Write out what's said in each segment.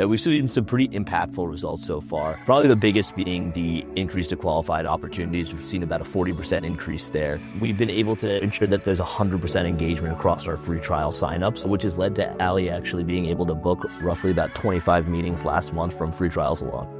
Yeah, we've seen some pretty impactful results so far. Probably the biggest being the increase to qualified opportunities. We've seen about a 40% increase there. We've been able to ensure that there's 100% engagement across our free trial signups, which has led to Abhi actually being able to book roughly about 25 meetings last month from free trials alone.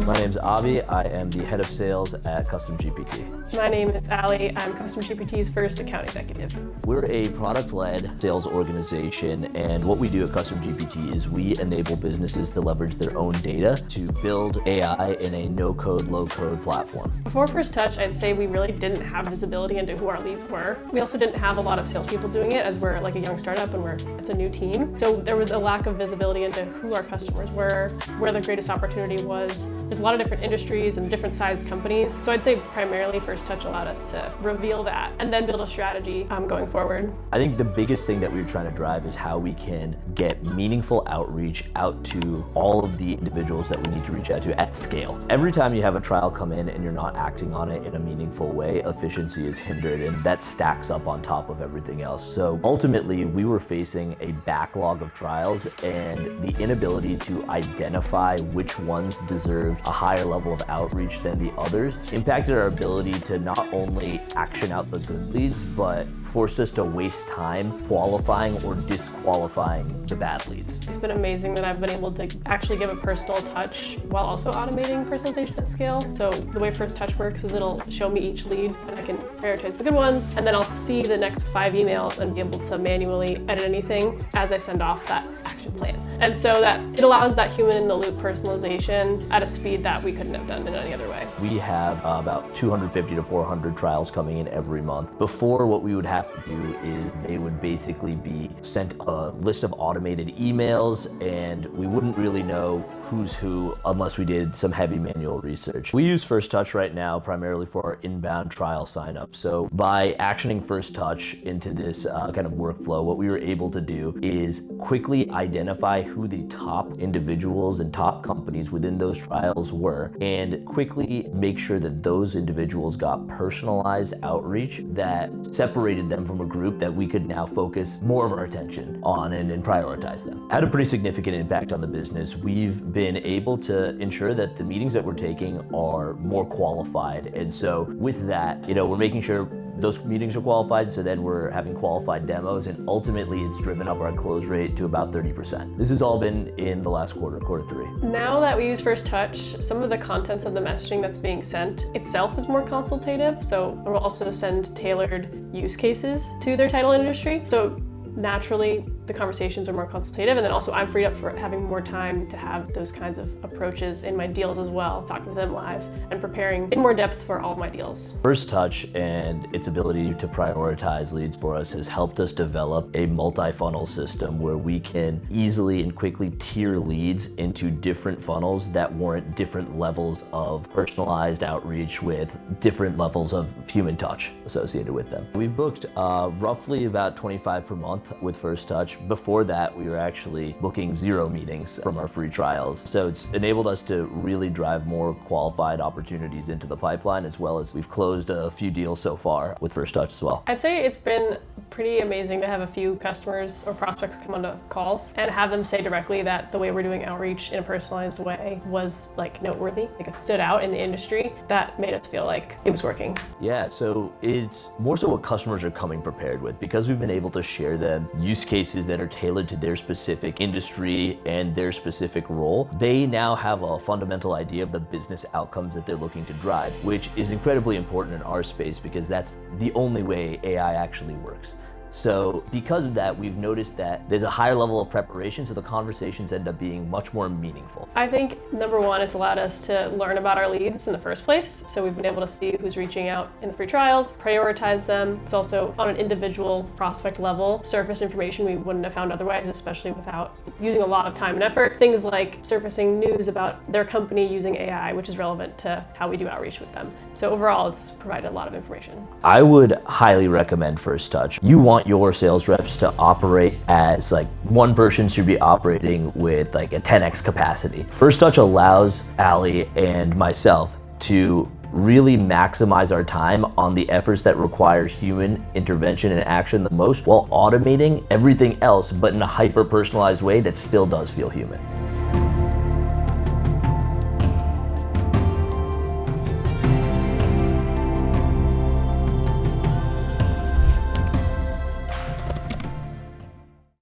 My name's Abhi. I am the head of sales at Custom GPT. My name is Ali. I'm Custom GPT's first account executive. We're a product-led sales organization, and what we do at Custom GPT is we enable businesses to leverage their own data to build AI in a no-code, low-code platform. Before First Touch, I'd say we really didn't have visibility into who our leads were. We also didn't have a lot of salespeople doing it, as we're like a young startup and it's a new team. So there was a lack of visibility into who our customers were, where the greatest opportunity was. There's a lot of different industries and different sized companies. So I'd say primarily First Touch allowed us to reveal that and then build a strategy going forward. I think the biggest thing that we're trying to drive is how we can get meaningful outreach out to all of the individuals that we need to reach out to at scale. Every time you have a trial come in and you're not acting on it in a meaningful way, efficiency is hindered, and that stacks up on top of everything else. So ultimately, we were facing a backlog of trials, and the inability to identify which ones deserved a higher level of outreach than the others impacted our ability to not only action out the good leads, but forced us to waste time qualifying or disqualifying the bad leads. It's been amazing that I've been able to actually give a personal touch while also automating personalization at scale. So the way First Touch works is it'll show me each lead and I can prioritize the good ones, and then I'll see the next 5 emails and be able to manually edit anything as I send off that action plan. And so that it allows that human in the loop personalization at a speed that we couldn't have done in any other way. We have about 250 to 400 trials coming in every month. Before, what we would have to do is they would basically be sent a list of automated emails, and we wouldn't really know who's who unless we did some heavy manual research. We use First Touch right now primarily for our inbound trial signup. So by actioning First Touch into this kind of workflow, what we were able to do is quickly identify who the top individuals and top companies within those trials were, and quickly make sure that those individuals got personalized outreach that separated them from a group that we could now focus more of our attention on and prioritize them. Had a pretty significant impact on the business. We've been able to ensure that the meetings that we're taking are more qualified, and so with that, we're making sure those meetings are qualified, so then we're having qualified demos, and ultimately it's driven up our close rate to about 30%. This has all been in the last quarter 3. Now that we use First Touch, some of the contents of the messaging that's being sent itself is more consultative, so we'll also send tailored use cases to their title industry. So naturally, the conversations are more consultative, and then also I'm freed up for having more time to have those kinds of approaches in my deals as well, talking to them live and preparing in more depth for all of my deals. First Touch and its ability to prioritize leads for us has helped us develop a multi-funnel system where we can easily and quickly tier leads into different funnels that warrant different levels of personalized outreach with different levels of human touch associated with them. We've booked roughly about 25 per month with First Touch. Before that, we were actually booking 0 meetings from our free trials. So it's enabled us to really drive more qualified opportunities into the pipeline, as well as we've closed a few deals so far with First Touch as well. I'd say it's been pretty amazing to have a few customers or prospects come onto calls and have them say directly that the way we're doing outreach in a personalized way was noteworthy. It stood out in the industry. That made us feel like it was working. Yeah, so it's more so what customers are coming prepared with, because we've been able to share them use cases that are tailored to their specific industry and their specific role. They now have a fundamental idea of the business outcomes that they're looking to drive, which is incredibly important in our space because that's the only way AI actually works. So because of that, we've noticed that there's a higher level of preparation, so the conversations end up being much more meaningful. I think number one, it's allowed us to learn about our leads in the first place. So we've been able to see who's reaching out in the free trials, prioritize them. It's also on an individual prospect level, surface information we wouldn't have found otherwise, especially without using a lot of time and effort. Things like surfacing news about their company using AI, which is relevant to how we do outreach with them. So overall, it's provided a lot of information. I would highly recommend First Touch. You want your sales reps to operate as one person should be operating with a 10x capacity. First Touch allows Ali and myself to really maximize our time on the efforts that require human intervention and action the most, while automating everything else, but in a hyper-personalized way that still does feel human.